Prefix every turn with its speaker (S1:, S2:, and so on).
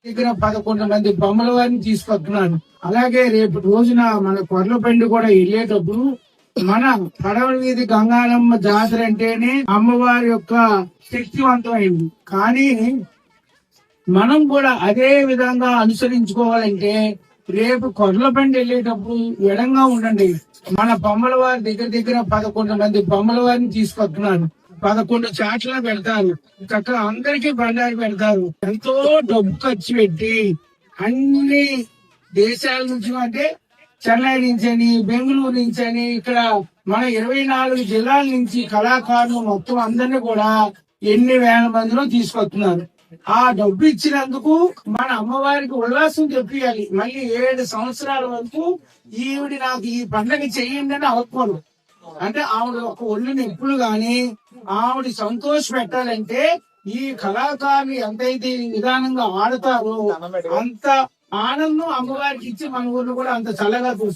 S1: దగ్గర 11 మంది బొమ్మల వారిని తీసుకొస్తున్నాను. అలాగే రేపు రోజున మన కొర్లపండి కూడా వెళ్ళేటప్పుడు మన పడవ వీధి గంగానమ్మ జాతర అంటేనే అమ్మవారి యొక్క శక్తివంతమైంది. కానీ మనం కూడా అదే విధంగా అనుసరించుకోవాలంటే రేపు కొర్లపండి వెళ్ళేటప్పుడు ఎడంగా ఉండండి. మన బొమ్మల వారి దగ్గర 11 మంది బొమ్మల వారిని తీసుకొస్తున్నాను. 11 చాట్ల పెడతారు. చక్కగా అందరికీ బండారు పెడతారు. ఎంతో డబ్బు ఖర్చు పెట్టి అన్ని దేశాల నుంచి అంటే చెన్నై నుంచి అని, బెంగళూరు నుంచి అని, ఇక్కడ మన 24 జిల్లాల నుంచి కళాకారులు మొత్తం అందరినీ కూడా ఎన్ని వేల మందిలో తీసుకొస్తున్నారు. ఆ డబ్బు ఇచ్చినందుకు మన అమ్మవారికి ఉల్లాసం తెప్పియాలి. మళ్ళీ 7 సంవత్సరాల వరకు ఈవిడ నాకు ఈ పండగ చెయ్యండి అని అవ్వకూడదు. అంటే ఆవిడ ఒక ఒళ్ళు నొప్పులు గాని ఆవిడ సంతోష పెట్టాలంటే ఈ కళాకారులు ఎంతైతే విధానంగా ఆడతారో అంత ఆనందం అమ్మవారికి ఇచ్చి మన ఊర్లో కూడా అంత చల్లగా చూస్తారు.